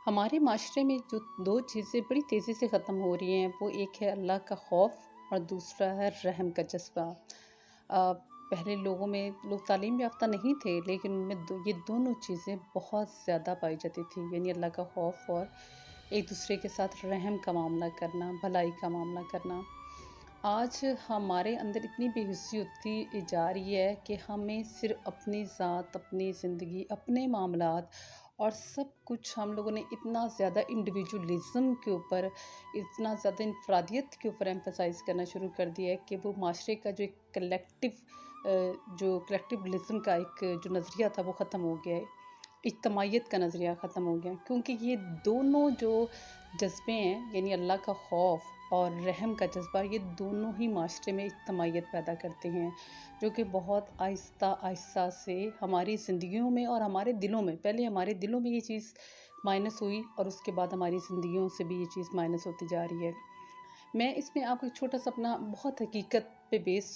ہمارے معاشرے میں جو دو چیزیں بڑی تیزی سے ختم ہو رہی ہیں وہ ایک ہے اللہ کا خوف اور دوسرا ہے رحم کا جذبہ۔ پہلے لوگوں میں لوگ تعلیم یافتہ نہیں تھے لیکن ان میں یہ دونوں چیزیں بہت زیادہ پائی جاتی تھی، یعنی اللہ کا خوف اور ایک دوسرے کے ساتھ رحم کا معاملہ کرنا، بھلائی کا معاملہ کرنا۔ آج ہمارے اندر اتنی بے حسی ہوتی جا رہی ہے کہ ہمیں صرف اپنی ذات، اپنی زندگی، اپنے معاملات اور سب کچھ ہم لوگوں نے اتنا زیادہ انڈیویجولزم کے اوپر، اتنا زیادہ انفرادیت کے اوپر ایمفسائز کرنا شروع کر دیا ہے کہ وہ معاشرے کا جو ایک کلیکٹیولزم کا ایک جو نظریہ تھا وہ ختم ہو گیا ہے، اجتماعیت کا نظریہ ختم ہو گیا ہے، کیونکہ یہ دونوں جو جذبے ہیں یعنی اللہ کا خوف اور رحم کا جذبہ، یہ دونوں ہی معاشرے میں اجتماعیت پیدا کرتے ہیں، جو کہ بہت آہستہ آہستہ سے ہماری زندگیوں میں اور ہمارے دلوں میں، پہلے ہمارے دلوں میں یہ چیز مائنس ہوئی اور اس کے بعد ہماری زندگیوں سے بھی یہ چیز مائنس ہوتی جا رہی ہے۔ میں اس میں آپ کو ایک چھوٹا سا اپنا بہت حقیقت پہ بیس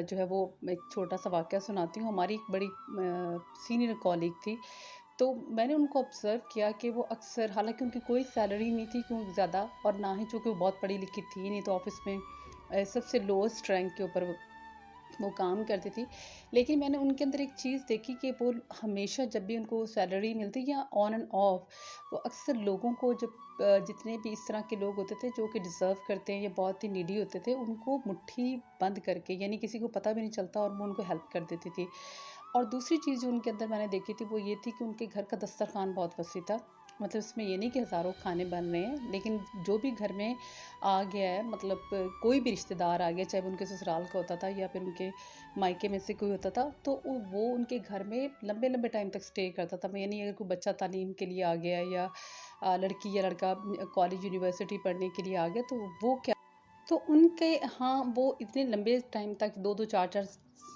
جو ہے وہ ایک چھوٹا سا واقعہ سناتی ہوں۔ ہماری ایک بڑی سینئر کالیگ تھی، تو میں نے ان کو آبزرو کیا کہ وہ اکثر، حالانکہ ان کی کوئی سیلری نہیں تھی کیوں زیادہ، اور نہ ہی چونکہ وہ بہت پڑھی لکھی تھی نہیں، تو آفس میں سب سے لوئسٹ رینک کے اوپر وہ کام کرتی تھی، لیکن میں نے ان کے اندر ایک چیز دیکھی کہ وہ ہمیشہ جب بھی ان کو سیلری ملتی یا آن اینڈ آف، وہ اکثر لوگوں کو، جب جتنے بھی اس طرح کے لوگ ہوتے تھے جو کہ ڈیزرو کرتے ہیں یا بہت ہی نیڈی ہوتے تھے، ان کو مٹھی بند کر کے، یعنی کسی کو پتہ بھی نہیں چلتا، اور وہ ان کو ہیلپ کر دیتی تھی۔ اور دوسری چیز جو ان کے اندر میں نے دیکھی تھی وہ یہ تھی کہ ان کے گھر کا دسترخوان بہت وسیع تھا، مطلب اس میں یہ نہیں کہ ہزاروں کھانے بن رہے ہیں، لیکن جو بھی گھر میں آ گیا ہے، مطلب کوئی بھی رشتہ دار آ گیا، چاہے وہ ان کے سسرال کا ہوتا تھا یا پھر ان کے مائکے میں سے کوئی ہوتا تھا، تو وہ ان کے گھر میں لمبے لمبے ٹائم تک سٹے کرتا تھا، یعنی اگر کوئی بچہ تعلیم کے لیے آ گیا یا لڑکی یا لڑکا کالج یونیورسٹی پڑھنے کے لیے آ گیا، تو وہ کیا، تو ان کے ہاں وہ اتنے لمبے ٹائم تک، دو دو چار چار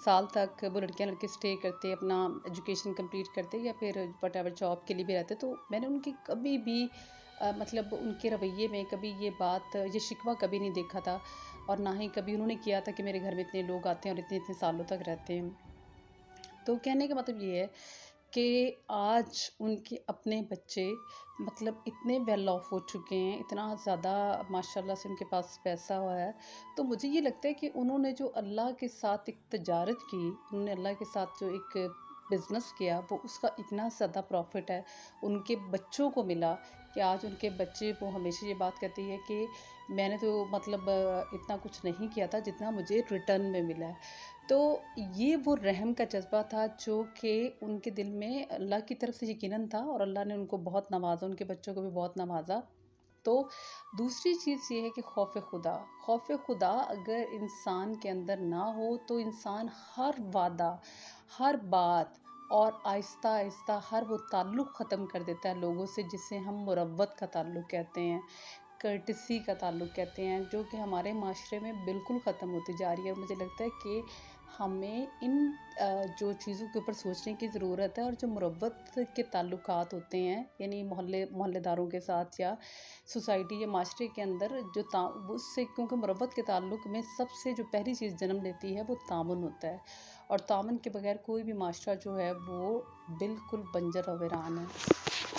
سال تک وہ لڑکیاں لڑکے سٹے کرتے، اپنا ایجوکیشن کمپلیٹ کرتے یا پھر وٹ ایور جاب کے لیے بھی رہتے۔ تو میں نے ان کی کبھی بھی مطلب ان کے رویے میں کبھی یہ بات، یہ شکوہ کبھی نہیں دیکھا تھا، اور نہ ہی کبھی انہوں نے کیا تھا کہ میرے گھر میں اتنے لوگ آتے ہیں اور اتنے اتنے سالوں تک رہتے ہیں۔ تو کہنے کا مطلب یہ ہے کہ آج ان کے اپنے بچے مطلب اتنے ویل آف ہو چکے ہیں، اتنا زیادہ ماشاء اللہ سے ان کے پاس پیسہ ہوا ہے، تو مجھے یہ لگتا ہے کہ انہوں نے جو اللہ کے ساتھ ایک تجارت کی، انہوں نے اللہ کے ساتھ جو ایک بزنس کیا، وہ اس کا اتنا زیادہ پروفٹ ہے ان کے بچوں کو ملا کہ آج ان کے بچے، وہ ہمیشہ یہ بات کہتی ہے کہ میں نے تو مطلب اتنا کچھ نہیں کیا تھا جتنا مجھے ریٹرن میں ملا ہے۔ تو یہ وہ رحم کا جذبہ تھا جو کہ ان کے دل میں اللہ کی طرف سے یقیناً تھا، اور اللہ نے ان کو بہت نوازا، ان کے بچوں کو بھی بہت نوازا۔ تو دوسری چیز یہ ہے کہ خوف خدا، خوف خدا اگر انسان کے اندر نہ ہو تو انسان ہر وعدہ، ہر بات اور آہستہ آہستہ ہر وہ تعلق ختم کر دیتا ہے لوگوں سے جسے ہم مروت کا تعلق کہتے ہیں، کرٹسی کا تعلق کہتے ہیں، جو کہ ہمارے معاشرے میں بالکل ختم ہوتی جا رہی ہے۔ اور مجھے لگتا ہے کہ ہمیں ان جو چیزوں کے اوپر سوچنے کی ضرورت ہے، اور جو مروت کے تعلقات ہوتے ہیں، یعنی محلے داروں کے ساتھ یا سوسائٹی یا معاشرے کے اندر جو اس سے، کیونکہ مروت کے تعلق میں سب سے جو پہلی چیز جنم لیتی ہے وہ تعاون ہوتا ہے، اور تعاون کے بغیر کوئی بھی معاشرہ جو ہے وہ بالکل بنجر و ویران ہے۔